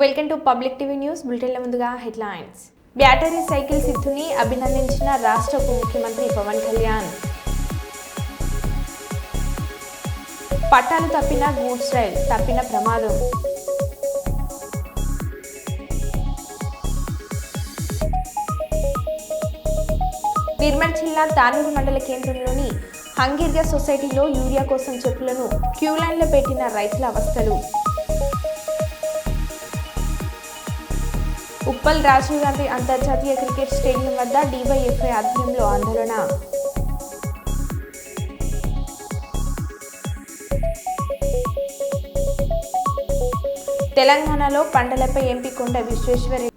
Welcome to public TV news బులెటిన్ల ముందుగా headlines. Battery cycle సిద్ధుని అభినందించిన రాష్ట్ర ఉప ముఖ్యమంత్రి పవన్ కళ్యాణ్. పట్టాలు తప్పిన గూడ్స్ రైల్ తప్పిన ప్రమాదం. నిర్మల్ జిల్లా తానూరు మండల కేంద్రంలోని హంగిర్గా సొసైటీలో యూరియా కోసం చెప్పులను క్యూ లైన్లో పెట్టిన రైతుల అవస్థలు. ఉప్పల్ రాజీవ్ గాంధీ అంతర్జాతీయ క్రికెట్ స్టేడియం వద్ద డివైఎఫ్ఐ ఆధ్వర్యంలో ఆందోళన. తెలంగాణలో పంటలపై ఎంపీ కొండ విశ్వేశ్వరరెడ్డి.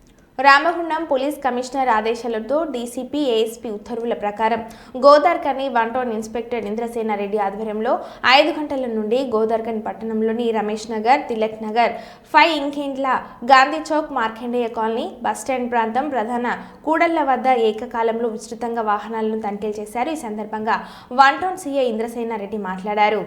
రామగుండం పోలీస్ కమిషనర్ ఆదేశాలతో డీసీపీ ఏఎస్పీ ఉత్తర్వుల ప్రకారం గోదార్కని 1 టౌన్ ఇన్స్పెక్టర్ ఇంద్రసేనారెడ్డి ఆధ్వర్యంలో 5 గంటల నుండి గోదార్కని పట్టణంలోని రమేష్ నగర్, తిలక్ నగర్, 5 ఇంకేండ్ల, గాంధీ చౌక్, మార్కండేయ కాలనీ, బస్టాండ్ ప్రాంతం, ప్రధాన కూడళ్ల వద్ద ఏకకాలంలో విస్తృతంగా వాహనాలను తనిఖీలు చేశారు. ఈ సందర్భంగా 1 టౌన్ సీఐ ఇంద్రసేనారెడ్డి మాట్లాడారు.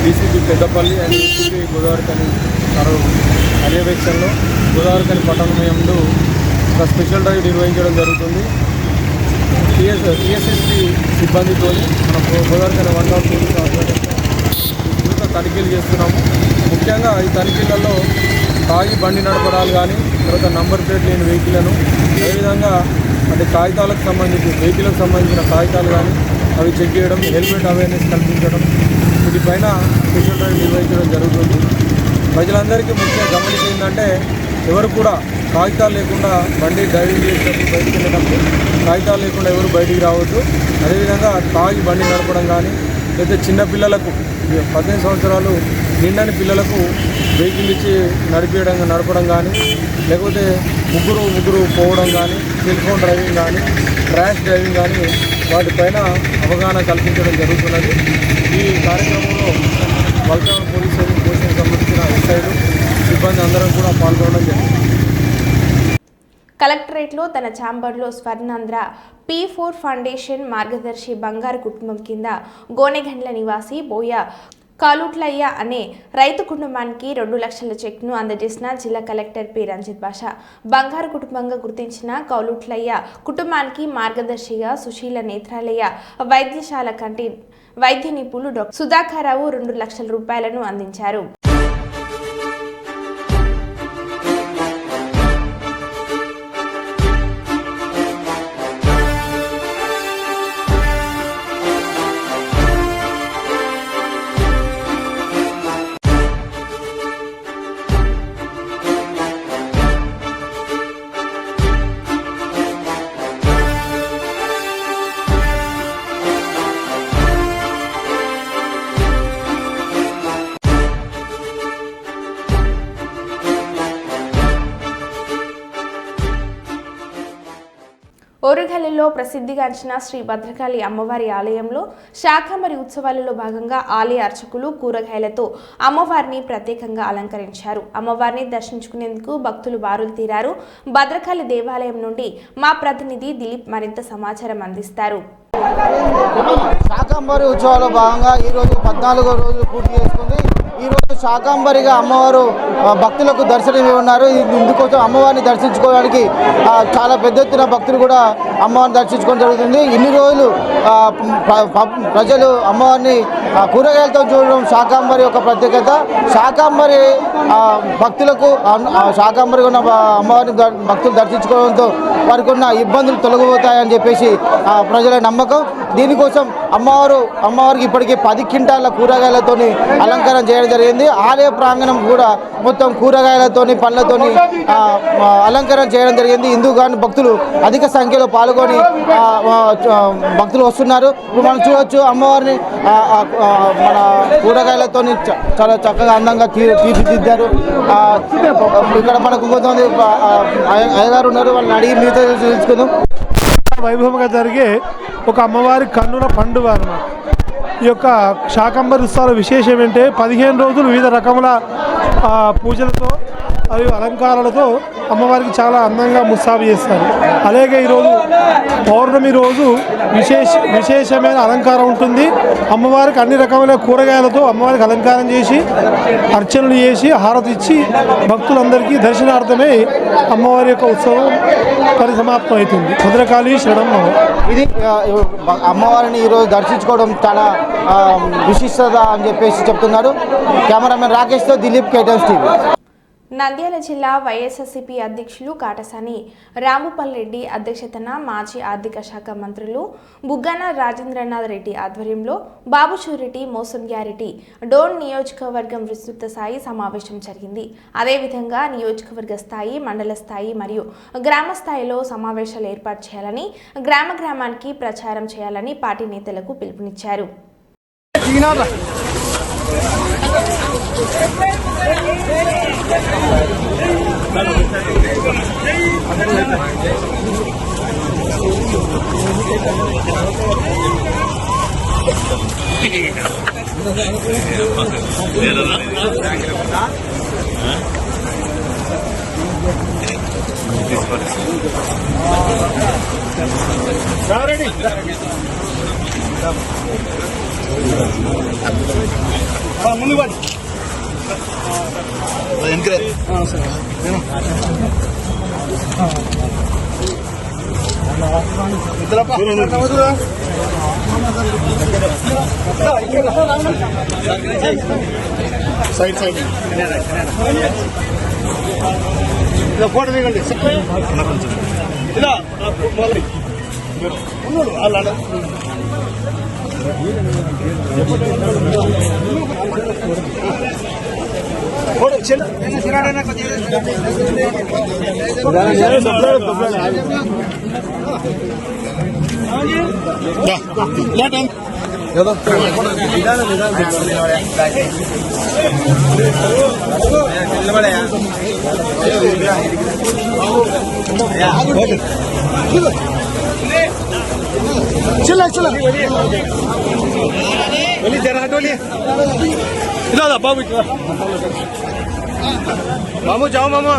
DCP Peddapalli and DCP Godavarikhani పర్యవేక్షణలో గోదావరికని పట్టణంలో ఒక స్పెషల్ డ్రైవ్ నిర్వహించడం జరుగుతుంది. టీఎస్ఎస్పీ సిబ్బందితో మన గోదావరికని 1 టౌన్ పోలీసు ఆధ్వర్యంలో తనిఖీలు చేస్తున్నాము. ముఖ్యంగా ఈ తనిఖీలలో తాగి బండి నడపడాలు కానీ, తర్వాత నంబర్ ప్లేట్ లేని వెహికల్లను, అదేవిధంగా అంటే కాగితాలకు సంబంధించి వెహికల్కి సంబంధించిన కాగితాలు కానీ అవి చెక్ చేయడం, హెల్మెట్ అవేర్నెస్ కల్పించడం, వీటిపైన స్పెషల్ డ్రైవ్ నిర్వహించడం జరుగుతుంది. ప్రజలందరికీ ముఖ్యంగా గమనించిందంటే ఎవరు కూడా కాగితాలు లేకుండా బండి డ్రైవింగ్ చేసేటప్పుడు బయటికి వెళ్ళేటప్పుడు కాగితాలు లేకుండా ఎవరు బయటికి రావద్దు. అదేవిధంగా తాగి బండి నడపడం కానీ, లేదా చిన్నపిల్లలకు 18 సంవత్సరాలు నిండని పిల్లలకు వెహికల్ ఇచ్చి నడపడం కానీ, లేకపోతే ముగ్గురు పోవడం కానీ, సెల్ ఫోన్ డ్రైవింగ్ కానీ, ర్యాష్ డ్రైవింగ్ కానీ వాటిపైన అవగాహన కల్పించడం జరుగుతున్నది. ఈ కార్యక్రమంలో వల్టౌన్ పోలీస్ స్టేషన్ సంబంధించిన ఎస్ఐలు సిబ్బంది అందరం కూడా పాల్గొనడం జరిగింది. కలెక్టరేట్లో తన ఛాంబర్లో స్వర్ణాంధ్ర P4 ఫౌండేషన్ మార్గదర్శి బంగారు కుటుంబం కింద గోనెగండ్ల నివాసి బోయ కాలుట్లయ్య అనే రైతు కుటుంబానికి 2 లక్షల చెక్ను అందజేసిన జిల్లా కలెక్టర్ పి రంజిత్ బాషా. బంగారు కుటుంబంగా గుర్తించిన కౌలుట్లయ్య కుటుంబానికి మార్గదర్శిగా సుశీల నేత్రాలయ వైద్యశాల కంటి వైద్య నిపుణులు డాక్టర్ సుధాకర్రావు 2 లక్షల రూపాయలను అందించారు. ఓరుగల్లులో ప్రసిద్ధిగాంచిన శ్రీ భద్రకాళి అమ్మవారి ఆలయంలో శాకంబరి ఉత్సవాలలో భాగంగా ఆలయ అర్చకులు కూరగాయలతో అమ్మవారిని ప్రత్యేకంగా అలంకరించారు. అమ్మవారిని దర్శించుకునేందుకు భక్తులు బారులు తీరారు. భద్రకాళి దేవాలయం నుండి మా ప్రతినిధి దిలీప్ మరింత సమాచారం అందిస్తారు. శాకంబరి ఉత్సవాల్లో భాగంగా ఈరోజు 14వ రోజు పూర్తి చేసుకుంది. ఈరోజు శాకంబరిగా అమ్మవారు భక్తులకు దర్శనం ఉన్నారు. ఇందుకోసం అమ్మవారిని దర్శించుకోవడానికి చాలా పెద్ద ఎత్తున భక్తులు కూడా అమ్మవారిని దర్శించుకోవడం జరుగుతుంది. ఇన్ని రోజులు ప్రజలు అమ్మవారిని కూరగాయలతో చూడడం శాకంబరి యొక్క ప్రత్యేకత. శాకంబరి భక్తులకు శాకంబరి ఉన్న అమ్మవారిని భక్తులు దర్శించుకోవడంతో వారికి ఉన్న ఇబ్బందులు తొలగిపోతాయని చెప్పేసి ప్రజల నమ్మకం. దీనికోసం అమ్మవారికి ఇప్పటికే 10 క్వింటాల కూరగాయలతోని అలంకారం చేయడం జరిగింది. ఆలయ ప్రాంగణం కూడా మొత్తం కూరగాయలతోని పండ్లతోని అలంకరణ చేయడం జరిగింది. ఇందుకు కానీ భక్తులు అధిక సంఖ్యలో పాల్గొని భక్తులు వస్తున్నారు. ఇప్పుడు మనం చూడవచ్చు అమ్మవారిని మన కూరగాయలతోని చాలా చక్కగా అందంగా తీర్చిదిద్దారు. ఇక్కడ మనకు కొంతమంది అయ్యగారు ఉన్నారు, వాళ్ళని అడిగి మీతో తెలుసుకుందాం. వైభవంగా జరిగే ఒక అమ్మవారి కన్నుల పండుగ అన్నమాట. ఈ యొక్క శాకంబరి ఉత్సవాల విశేషం ఏంటంటే 15 రోజులు వివిధ రకముల పూజలతో మరియు అలంకారాలతో అమ్మవారికి చాలా అందంగా ముస్తాబు చేస్తారు. అలాగే ఈరోజు పౌర్ణమి రోజు విశేషమైన అలంకారం ఉంటుంది. అమ్మవారికి అన్ని రకముల కూరగాయలతో అమ్మవారికి అలంకారం చేసి అర్చనలు చేసి హారతి ఇచ్చి భక్తులందరికీ దర్శనార్థమై అమ్మవారి యొక్క ఉత్సవం పరిసమాప్తం అవుతుంది. భద్రకాళి శరణమ్మ. ఇది అమ్మవారిని ఈరోజు దర్శించుకోవడం చాలా విశిష్టత అని చెప్పేసి చెప్తున్నారు. కెమెరామెన్ రాకేష్తో దిలీప్, కేటన్స్ టీవీ. నంద్యాల జిల్లా వైఎస్ఆర్సీపీ అధ్యక్షులు కాటసాని రాంభూపాల్ రెడ్డి అధ్యక్షతన మాజీ ఆర్థిక శాఖ మంత్రులు బుగ్గన రాజేంద్రనాథ్ రెడ్డి ఆధ్వర్యంలో బాబు షూరిటీ మోసం గ్యారెంటీ డోన్ నియోజకవర్గం విస్తృత స్థాయి సమావేశం జరిగింది. అదేవిధంగా నియోజకవర్గ స్థాయి, మండల స్థాయి మరియు గ్రామ స్థాయిలో సమావేశాలు ఏర్పాటు చేయాలని, గ్రామానికి ప్రచారం చేయాలని పార్టీ నేతలకు పిలుపునిచ్చారు. ముందు సైడ్ ఫోటో దిగండి. ఇలా అలా चला बोली जरा हटोली इधर बाबू मामू जाओ मामा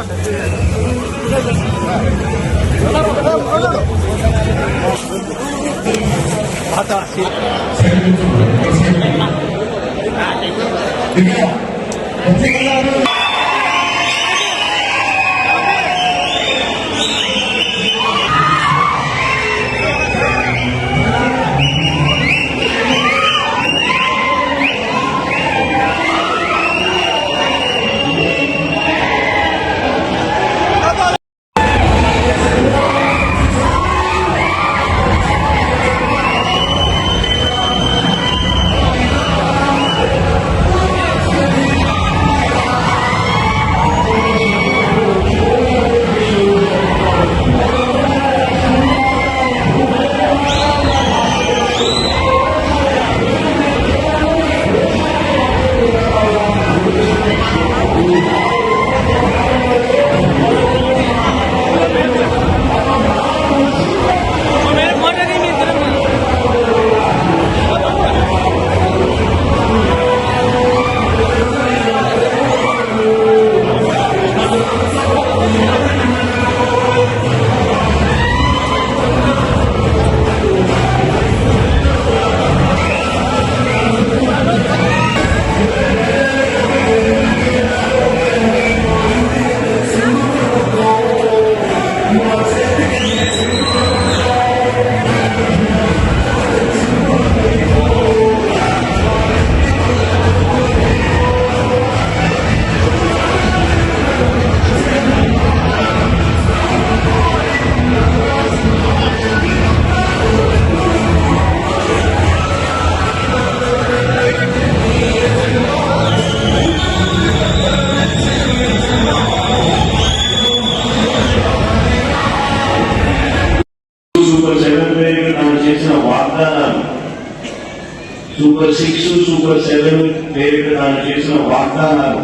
సూపర్ 6, సూపర్ 7 పేరిట తాను చేసిన వాగ్దానాలు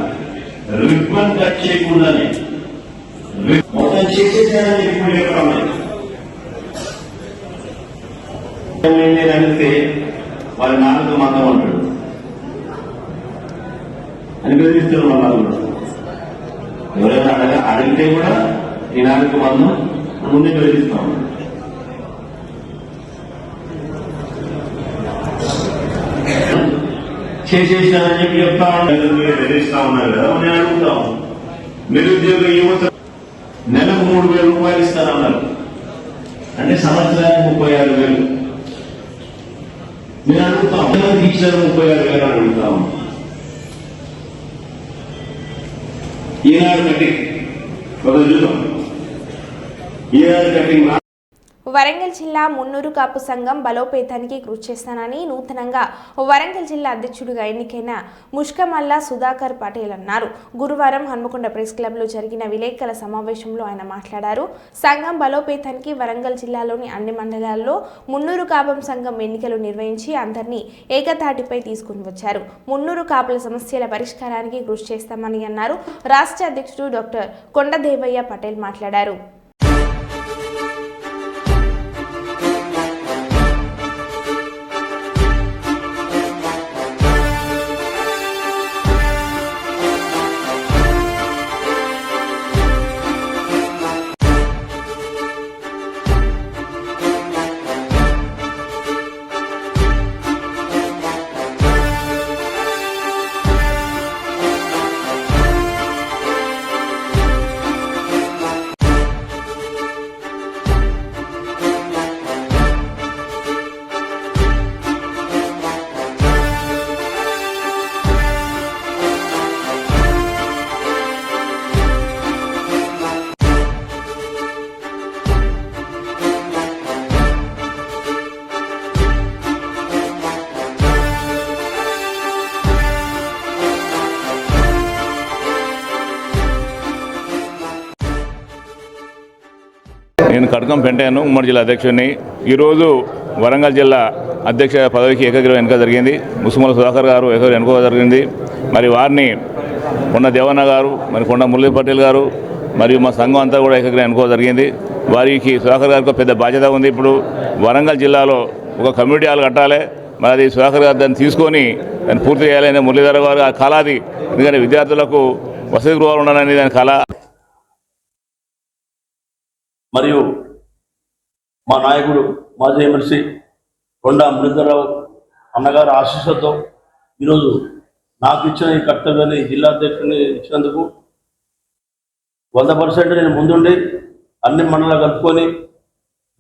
రిబ్బన్ కట్ చేయకుండానే మొత్తం చేసేసారని ఇప్పుడు చెప్పాలి. అడిగితే వారి నాన్నతో మందం ఉంటాడు అని బెదిరిస్తారు. మా నాన్న ఎవరైనా అడిగితే కూడా ఈ నాన్నకు మందం ముందే బెదిరిస్తాం. చేసేసారని చెప్పి చెప్తా ఉంటారు, బెదిరిస్తా ఉన్నారు కదా. నేను అడుగుతాం, నిరుద్యోగ యువత నెలకు 3,000 రూపాయలు ఇస్తారన్నారు, అంటే సంవత్సరానికి 36,000. నేను అడుగుతాం, టీచర్ 36,000 అని అడుగుతాం. ఈనాడు కటింగ్ ఒక చూద్దాం. ఈనాడు కటింగ్ వరంగల్ జిల్లా మున్నూరు కాపు సంఘం బలోపేతానికి కృషి చేస్తానని నూతనంగా వరంగల్ జిల్లా అధ్యక్షుడిగా ఎన్నికైన ముష్కమల్ల సుధాకర్ పటేల్ అన్నారు. గురువారం హన్మకొండ ప్రెస్ క్లబ్లో జరిగిన విలేకరుల సమావేశంలో ఆయన మాట్లాడారు. సంఘం బలోపేతానికి వరంగల్ జిల్లాలోని అన్ని మండలాల్లో మున్నూరు కాపం సంఘం ఎన్నికలు నిర్వహించి అందరినీ ఏకతాటిపై తీసుకుని వచ్చారు. మున్నూరు కాపుల సమస్యల పరిష్కారానికి కృషి చేస్తామని అన్నారు. రాష్ట్ర అధ్యక్షుడు డాక్టర్ కొండదేవయ్య పటేల్ మాట్లాడారు. నేను కడకం పెంటాను, ఉమ్మడి జిల్లా అధ్యక్షుడిని. ఈరోజు వరంగల్ జిల్లా అధ్యక్ష పదవికి ఏకగ్రీవం ఎన్నిక జరిగింది. ముసుమల సుధాకర్ గారు ఏకగ్రీవం ఎన్నుకోవడం జరిగింది. మరి వారిని కొండ దేవన్న గారు, మరి కొండ మురళీ పటేల్ గారు, మరియు మా సంఘం అంతా కూడా ఏకగ్రీవం ఎన్నుకోవడం జరిగింది. వారికి సుధాకర్ గారికి పెద్ద బాధ్యత ఉంది. ఇప్పుడు వరంగల్ జిల్లాలో ఒక కమ్యూనిటీ హాల్ కట్టాలి. మరి అది సుధాకర్ గారు దాన్ని తీసుకొని దాన్ని పూర్తి చేయాలని మురళీధర్ గారు ఆ కళాది, ఎందుకంటే విద్యార్థులకు వసతి గృహాలు ఉండాలని దాని కళ. మరియు మా నాయకుడు మాజీ ఎమ్మెల్సీ కొండ మురళీధరరావు అన్నగారి ఆశీస్సులతో ఈరోజు నాకు ఇచ్చిన ఈ కర్తవ్యాన్ని జిల్లా అధ్యక్షుడిని ఇచ్చినందుకు 100% నేను ముందుండి అన్ని మండలాలు కలుపుకొని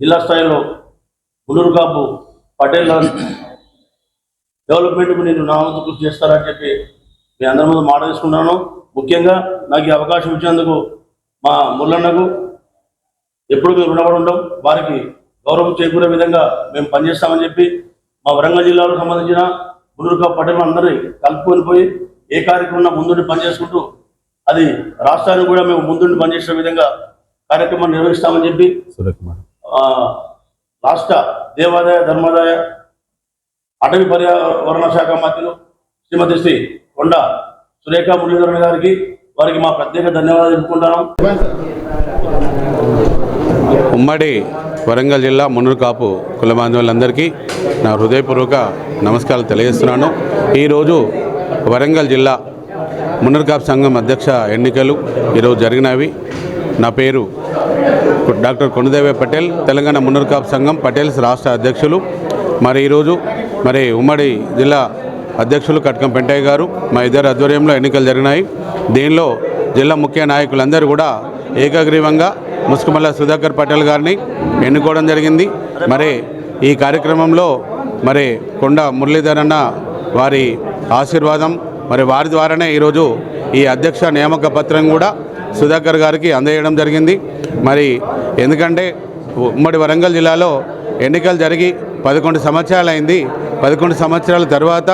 జిల్లా స్థాయిలో మున్నూరు కాపు పటేల్ డెవలప్మెంట్కు నేను నా వంతు కృషి చేస్తానని చెప్పి మీ అందరి ముందు మాట తీసుకున్నాను. ముఖ్యంగా నాకు ఈ అవకాశం ఇచ్చినందుకు మా మురళన్నకు ఎప్పుడు మేము రుణపడి ఉంటాం. వారికి గౌరవం చేకూరే విధంగా మేము పనిచేస్తామని చెప్పి మా వరంగల్ జిల్లాలో సంబంధించిన మున్నూరు కాపు పటేల్ అందరినీ కలుపుకొని పోయి ఏ కార్యక్రమం ముందుండి పనిచేసుకుంటూ అది రాష్ట్రానికి కూడా మేము ముందుండి పనిచేసే విధంగా కార్యక్రమాన్ని నిర్వహిస్తామని చెప్పి రాష్ట్ర దేవాదాయ ధర్మాదాయ అటవీ పర్యావరణ శాఖ మంత్రులు శ్రీమతి శ్రీ కొండ సురేఖ మురళీధరన్ గారికి వారికి మా ప్రత్యేక ధన్యవాదాలు తెలుపుకుంటాను. ఉమ్మడి వరంగల్ జిల్లా మున్నూరు కాపు కుల బాంధవులందరికీ నా హృదయపూర్వక నమస్కారాలు తెలియజేస్తున్నాను. ఈరోజు వరంగల్ జిల్లా మున్నూరు కాపు సంఘం అధ్యక్ష ఎన్నికలు ఈరోజు జరిగినవి. నా పేరు డాక్టర్ కొండదేవయ్య పటేల్, తెలంగాణ మున్నూరు కాపు సంఘం పటేల్స్ రాష్ట్ర అధ్యక్షులు. మరి ఈరోజు ఉమ్మడి జిల్లా అధ్యక్షులు కట్కం పెంటయ్య గారు మా ఇద్దరు ఆధ్వర్యంలో ఎన్నికలు జరిగినాయి. దీనిలో జిల్లా ముఖ్య నాయకులందరూ కూడా ఏకగ్రీవంగా ముసుకమల్ల సుధాకర్ పటేల్ గారిని ఎన్నుకోవడం జరిగింది. మరి ఈ కార్యక్రమంలో కొండ మురళీధర్ అన్న వారి ఆశీర్వాదం, వారి ద్వారానే ఈరోజు ఈ అధ్యక్ష నియామక పత్రం కూడా సుధాకర్ గారికి అందజేయడం జరిగింది. ఎందుకంటే ఉమ్మడి వరంగల్ జిల్లాలో ఎన్నికలు జరిగి 11 సంవత్సరాలు అయింది. 11 సంవత్సరాల తర్వాత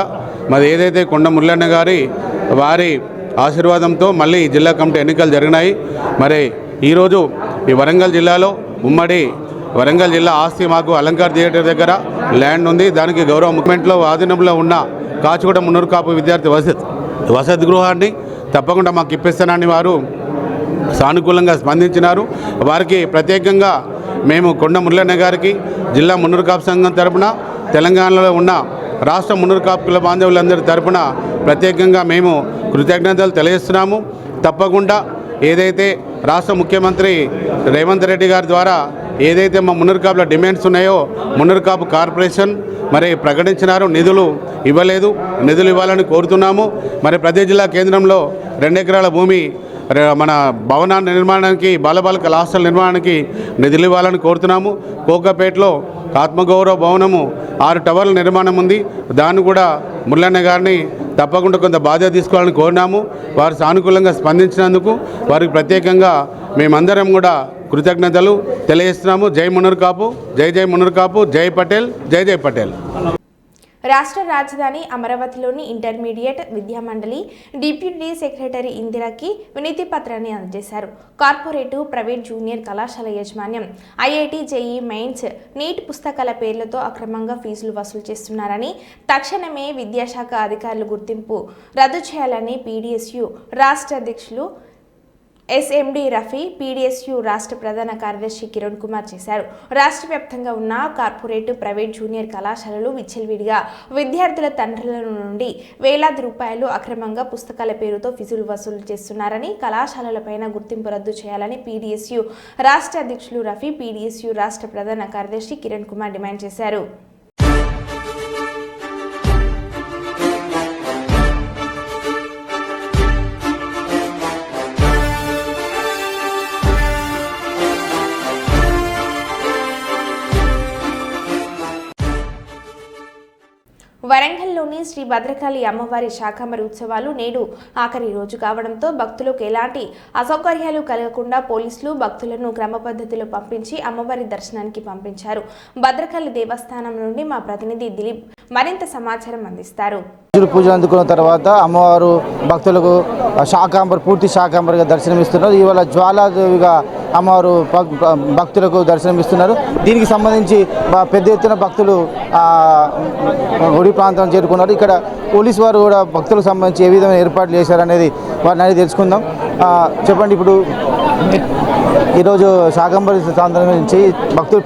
ఏదైతే కొండ మురళన్న గారి వారి ఆశీర్వాదంతో మళ్ళీ జిల్లా కమిటీ ఎన్నికలు జరిగినాయి. ఈరోజు ఈ వరంగల్ జిల్లాలో ఉమ్మడి వరంగల్ జిల్లా ఆస్తి మాకు అలంకార్ థియేటర్ దగ్గర ల్యాండ్ ఉంది. దానికి గౌరవ ముఖ్యమంత్రిలో ఆధీనంలో ఉన్న కాచిగూడ మున్నూరు కాపు విద్యార్థి వసతి గృహాన్ని తప్పకుండా మాకు ఇప్పిస్తానని వారు సానుకూలంగా స్పందించినారు. వారికి ప్రత్యేకంగా మేము కొండ మురళన్న గారికి జిల్లా మున్నూరు కాపు సంఘం తరపున, తెలంగాణలో ఉన్న రాష్ట్ర మున్నూరు కాపు కుల బాంధవులందరి తరపున ప్రత్యేకంగా మేము కృతజ్ఞతలు తెలియజేస్తున్నాము. తప్పకుండా ఏదైతే రాష్ట్ర ముఖ్యమంత్రి రేవంత్ రెడ్డి గారి ద్వారా ఏదైతే మా మున్నూరు కాపుల డిమాండ్స్ ఉన్నాయో మున్నూరు కాపు కార్పొరేషన్ మరి ప్రకటించినారు, నిధులు ఇవ్వలేదు. నిధులు ఇవ్వాలని కోరుతున్నాము. మరి ప్రతి జిల్లా కేంద్రంలో 2 ఎకరాల భూమి మన భవనాన్ని నిర్మాణానికి, బాలబాలికల హాస్టల్ నిర్మాణానికి నిధులు ఇవ్వాలని కోరుతున్నాము. కోకపేటలో ఆత్మగౌరవ భవనము 6 టవర్ల నిర్మాణం ఉంది. దాన్ని కూడా మురళన్న గారిని తప్పకుండా కొంత బాధ్యత తీసుకోవాలని కోరినాము. వారు సానుకూలంగా స్పందించినందుకు వారికి ప్రత్యేకంగా మేమందరం కూడా కృతజ్ఞతలు తెలియజేస్తున్నాము. జై మున్నూరు కాపు, జై జై మున్నూరు కాపు, జై పటేల్, జై జై పటేల్. రాష్ట్ర రాజధాని అమరావతిలోని ఇంటర్మీడియట్ విద్యామండలి డిప్యూటీ సెక్రటరీ ఇందిరాకి వినతి పత్రాన్ని అందజేశారు. కార్పొరేటు, ప్రైవేట్ జూనియర్ కళాశాల యాజమాన్యం ఐఐటి, జేఈ మెయిన్స్, నీట్ పుస్తకాల పేర్లతో అక్రమంగా ఫీజులు వసూలు చేస్తున్నారని, తక్షణమే విద్యాశాఖ అధికారులు గుర్తింపు రద్దు చేయాలని పీడీఎస్యు రాష్ట్ర అధ్యక్షులు ఎస్ఎండి రఫీ, పీడీఎస్యు రాష్ట్ర ప్రధాన కార్యదర్శి కిరణ్ కుమార్ చేశారు. రాష్ట్ర వ్యాప్తంగా ఉన్న కార్పొరేట్, ప్రైవేట్ జూనియర్ కళాశాలలు విచ్చలవిడిగా విద్యార్థుల తండ్రుల నుండి వేలాది రూపాయలు అక్రమంగా పుస్తకాల పేరుతో ఫీజులు వసూలు చేస్తున్నారని, కళాశాలలపైన గుర్తింపు రద్దు చేయాలని పీడీఎస్యు రాష్ట్ర అధ్యక్షులు రఫీ, పీడీఎస్యు రాష్ట్ర ప్రధాన కార్యదర్శి కిరణ్ కుమార్ డిమాండ్ చేశారు. వరంగల్లోని శ్రీ భద్రకాళి అమ్మవారి శాకంబరి ఉత్సవాలు నేడు ఆఖరి రోజు కావడంతో భక్తులకు ఎలాంటి అసౌకర్యాలు కలగకుండా పోలీసులు భక్తులను క్రమ పద్ధతిలో పంపించి అమ్మవారి దర్శనానికి పంపించారు. భద్రకాళి దేవస్థానం నుండి మా ప్రతినిధి దిలీప్ మరింత సమాచారం అందిస్తారు. పూజలు అందుకున్న తర్వాత అమ్మవారు భక్తులకు పూర్తి శాకాంబరిగా దర్శనమిస్తున్నారు. ఇవాళ జ్వాలాదేవిగా అమ్మవారు భక్తులకు దర్శనమిస్తున్నారు. దీనికి సంబంధించి పెద్ద ఎత్తున భక్తులు గుడి ప్రాంతం చేరుకున్నారు. ఇక్కడ పోలీసు వారు కూడా భక్తులకు సంబంధించి ఏ విధమైన ఏర్పాట్లు చేశారనేది వారిని అడిగి తెలుసుకుందాం. చెప్పండి, ఇప్పుడు ఈరోజు శాకంబరి సందర్శించి భక్తులు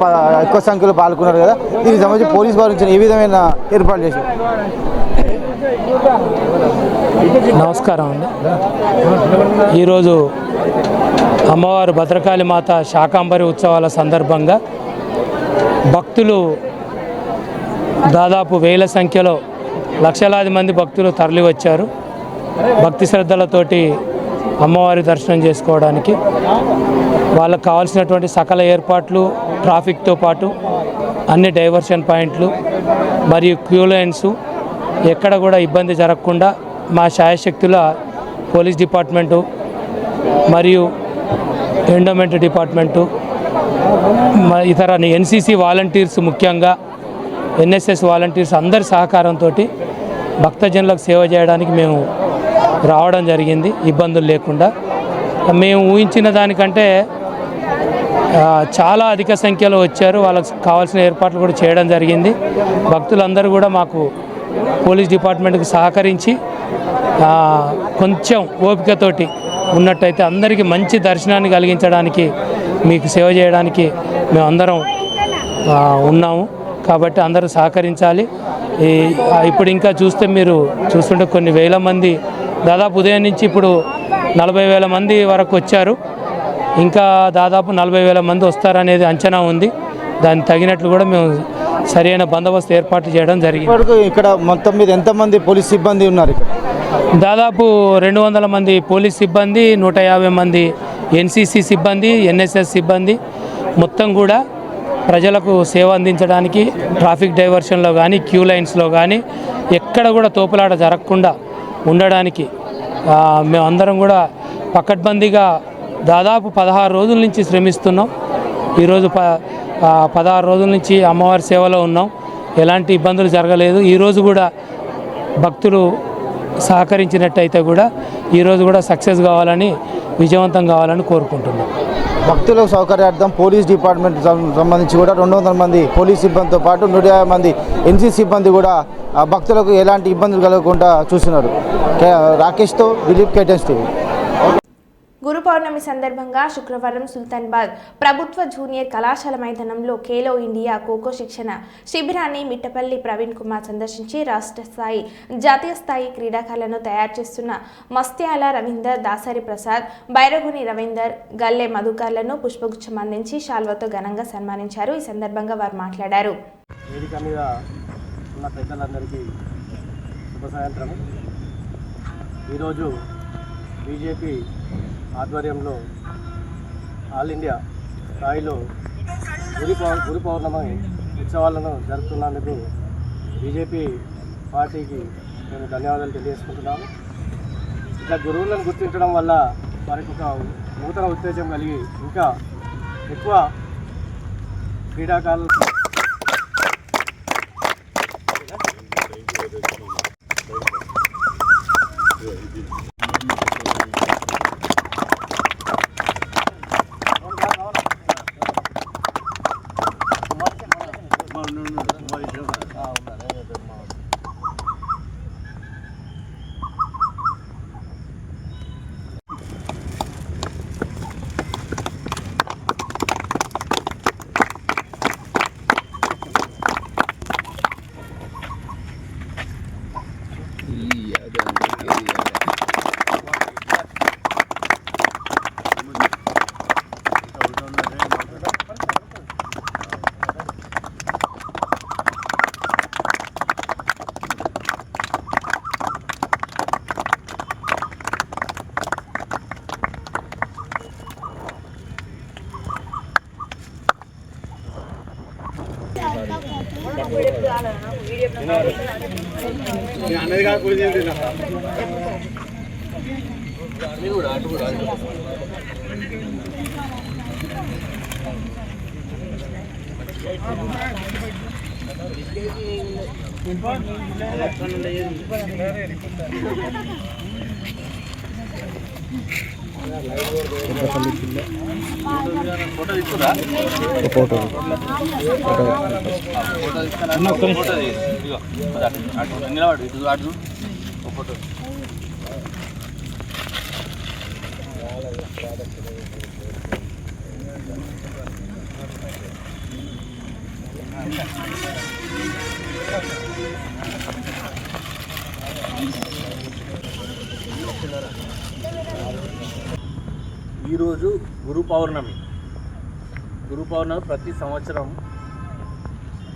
ఎక్కువ సంఖ్యలో పాల్గొన్నారు కదా, దీనికి సంబంధించి పోలీసు వారి నుంచి ఏ విధమైన ఏర్పాట్లు చేశారు? నమస్కారం అండి. ఈరోజు అమ్మవారు భద్రకాళి మాత శాకంబరి ఉత్సవాల సందర్భంగా భక్తులు దాదాపు వేల సంఖ్యలో లక్షలాది మంది భక్తులు తరలి వచ్చారు. భక్తి శ్రద్ధలతోటి అమ్మవారి దర్శనం చేసుకోవడానికి వాళ్ళకు కావాల్సినటువంటి సకల ఏర్పాట్లు, ట్రాఫిక్తో పాటు అన్ని డైవర్షన్ పాయింట్లు మరియు క్యూ లైన్స్ ఎక్కడ కూడా ఇబ్బంది జరగకుండా మా శాయశక్తుల పోలీస్ డిపార్ట్మెంటు మరియు ఎండోమెంట్ డిపార్ట్మెంటు, ఇతర ఎన్సీసీ వాలంటీర్స్, ముఖ్యంగా ఎన్ఎస్ఎస్ వాలంటీర్స్ అందరి సహకారంతో భక్తజనులకు సేవ చేయడానికి మేము రావడం జరిగింది, ఇబ్బందులు లేకుండా. మేము ఊహించిన దానికంటే చాలా అధిక సంఖ్యలో వచ్చారు. వాళ్ళకి కావాల్సిన ఏర్పాట్లు కూడా చేయడం జరిగింది. భక్తులందరూ కూడా మాకు పోలీస్ డిపార్ట్మెంట్కి సహకరించి కొంచెం ఓపికతోటి ఉన్నట్టయితే అందరికీ మంచి దర్శనాన్ని కలిగించడానికి, మీకు సేవ చేయడానికి మేము అందరం ఉన్నాము. కాబట్టి అందరూ సహకరించాలి. ఇప్పుడు ఇంకా మీరు చూస్తుంటే కొన్ని వేల మంది, దాదాపు ఉదయం నుంచి ఇప్పుడు 40,000 మంది వరకు వచ్చారు. ఇంకా దాదాపు 40,000 మంది వస్తారనేది అంచనా ఉంది. దానికి తగినట్లు కూడా మేము సరైన బందోబస్తు ఏర్పాటు చేయడం జరిగింది. ఇక్కడ మొత్తం మీద ఎంతమంది పోలీస్ సిబ్బంది ఉన్నారు? దాదాపు 200 మంది పోలీస్ సిబ్బంది, 150 మంది ఎన్సీసీ సిబ్బంది, ఎన్ఎస్ఎస్ సిబ్బంది మొత్తం కూడా ప్రజలకు సేవ అందించడానికి ట్రాఫిక్ డైవర్షన్లో కానీ, క్యూ లైన్స్లో కానీ ఎక్కడ కూడా తోపులాట జరగకుండా ఉండడానికి మేమందరం కూడా పకడ్బందీగా దాదాపు 16 రోజుల నుంచి శ్రమిస్తున్నాం. ఈరోజు 16 రోజుల నుంచి అమ్మవారి సేవలో ఉన్నాం. ఎలాంటి ఇబ్బందులు జరగలేదు. ఈరోజు కూడా భక్తులు సహకరించినట్టయితే కూడా ఈరోజు కూడా సక్సెస్ కావాలని, విజయవంతం కావాలని కోరుకుంటున్నాం. భక్తుల సౌకర్యార్థం పోలీస్ డిపార్ట్మెంట్ సంబంధించి కూడా 200 మంది పోలీస్ సిబ్బందితో పాటు 150 మంది ఎన్సీ సిబ్బంది కూడా భక్తులకు ఎలాంటి ఇబ్బందులు కలగకుండా చూస్తున్నారు. రాకేష్తో దిలీప్, KTN టీవీ. గురు పౌర్ణమి సందర్భంగా శుక్రవారం సుల్తాన్బాద్ ప్రభుత్వ జూనియర్ కళాశాల మైదానంలో ఖేలో ఇండియా ఖోఖో శిక్షణ శిబిరాన్ని మిట్టపల్లి ప్రవీణ్ కుమార్ సందర్శించి రాష్ట్ర స్థాయి, జాతీయ స్థాయి క్రీడాకారులను తయారు చేస్తున్న మస్త్యాల రవీందర్, దాసరి ప్రసాద్, బైరగుని రవీందర్, గల్లె మధుకర్లను పుష్పగుచ్చం అందించి శాల్వతో ఘనంగా సన్మానించారు. ఈ సందర్భంగా వారు మాట్లాడారు. వేదిక మీద ఉన్న పెద్దలందరికీ శుభ సాయంత్రం. ఈరోజు బీజేపీ ఆధ్వర్యంలో ఆల్ ఇండియా స్థాయిలో గురు పౌర్ణమి ఉత్సవాలను జరుపుతున్నందుకు బీజేపీ పార్టీకి నేను ధన్యవాదాలు తెలియజేసుకుంటున్నాను. ఇట్లా గురువులను గుర్తించడం వల్ల వారికి ఒక నూతన ఉత్తేజం కలిగి ఇంకా ఎక్కువ క్రీడాకారులు ఈరోజు గురు పౌర్ణమి ప్రతి సంవత్సరం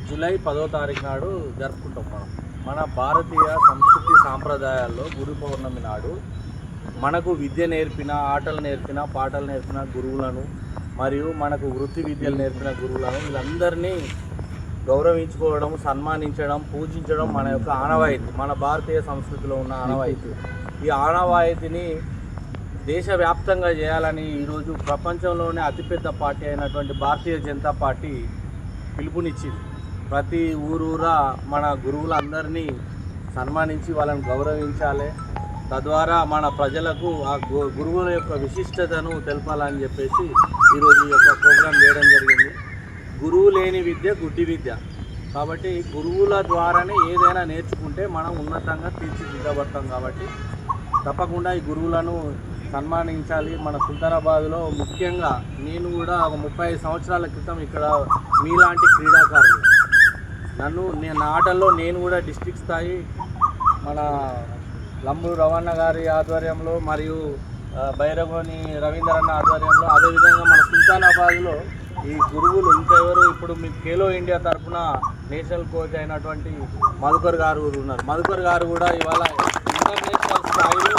జూలై 10వ తారీఖు నాడు జరుపుకుంటాం. మన భారతీయ సంస్కృతి సాంప్రదాయాల్లో గురు పౌర్ణమి నాడు మనకు విద్య నేర్పిన, ఆటలు నేర్పిన, పాటలు నేర్పిన గురువులను మరియు మనకు వృత్తి విద్యలు నేర్పిన గురువులను వీళ్ళందరినీ గౌరవించుకోవడం, సన్మానించడం, పూజించడం మన యొక్క ఆనవాయితీ, మన భారతీయ సంస్కృతిలో ఉన్న ఆనవాయితీ. ఈ ఆనవాయితీని దేశవ్యాప్తంగా చేయాలని ఈరోజు ప్రపంచంలోనే అతిపెద్ద పార్టీ అయినటువంటి భారతీయ జనతా పార్టీ పిలుపునిచ్చింది. ప్రతి ఊరూరా మన గురువులందరినీ సన్మానించి వాళ్ళని గౌరవించాలి, తద్వారా మన ప్రజలకు ఆ గురువుల యొక్క విశిష్టతను తెలపాలని చెప్పేసి ఈరోజు ఈ యొక్క ప్రోగ్రాం చేయడం జరిగింది. గురువు లేని విద్య గుడ్డి విద్య. కాబట్టి గురువుల ద్వారానే ఏదైనా నేర్చుకుంటే మనం ఉన్నతంగా తీర్చిదిద్దబడతాం. కాబట్టి తప్పకుండా ఈ గురువులను సన్మానించాలి. మన సుల్తానాబాద్లో ముఖ్యంగా నేను కూడా ఒక 35 సంవత్సరాల క్రితం ఇక్కడ మీలాంటి క్రీడాకారులు నా ఆటల్లో నేను కూడా డిస్ట్రిక్ట్ స్థాయి మన లంబూరు రవణ గారి ఆధ్వర్యంలో మరియు బైరగోని రవీంద్రన్న ఆధ్వర్యంలో, అదేవిధంగా మన సుల్తానాబాద్లో ఈ గురువులు ఇంకెవరు ఇప్పుడు మీకు ఖేలో ఇండియా తరఫున నేషనల్ కోచ్ అయినటువంటి మధుకర్ గారు ఉన్నారు. మధుకర్ గారు కూడా ఇవాళ ఇంటర్నేషనల్ స్థాయిలో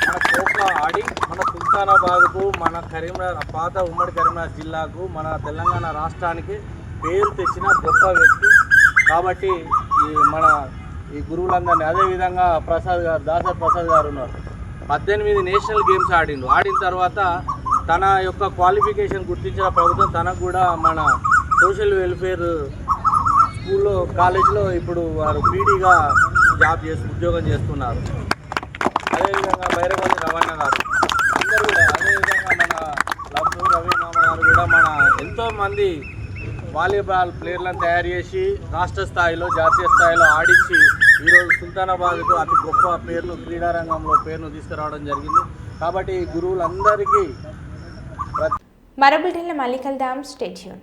మన ఖోఖో ఆడి మన సుల్తానాబాద్కు, మన కరీంనగర్, పాత ఉమ్మడి కరీంనగర్ జిల్లాకు, మన తెలంగాణ రాష్ట్రానికి పేరు తెచ్చిన గొప్ప వ్యక్తి. కాబట్టి ఈ గురువులందరినీ, అదేవిధంగా దాసరి ప్రసాద్ గారు ఉన్నారు. 18 నేషనల్ గేమ్స్ ఆడిన తర్వాత తన యొక్క క్వాలిఫికేషన్ గుర్తించిన ప్రభుత్వం తనకు కూడా మన సోషల్ వెల్ఫేర్ స్కూల్లో, కాలేజీలో ఇప్పుడు వారు పీడీగా ఉద్యోగం చేస్తున్నారు. అదేవిధంగా బైరగోని రవణ గారు అందరూ కూడా, అదేవిధంగా మన రవి మామ గారు కూడా మన ఎంతోమంది వాలీబాల్ ప్లేయర్లను తయారు చేసి రాష్ట్ర స్థాయిలో జాతీయ స్థాయిలో ఆడించి ఈరోజు సుల్తానాబాద్కు అతి గొప్ప పేర్లు క్రీడారంగంలో పేరును తీసుకురావడం జరిగింది. కాబట్టి గురువులందరికీ మరో బులెటిన్లో మళ్ళీ కలుద్దాం. Stay tune.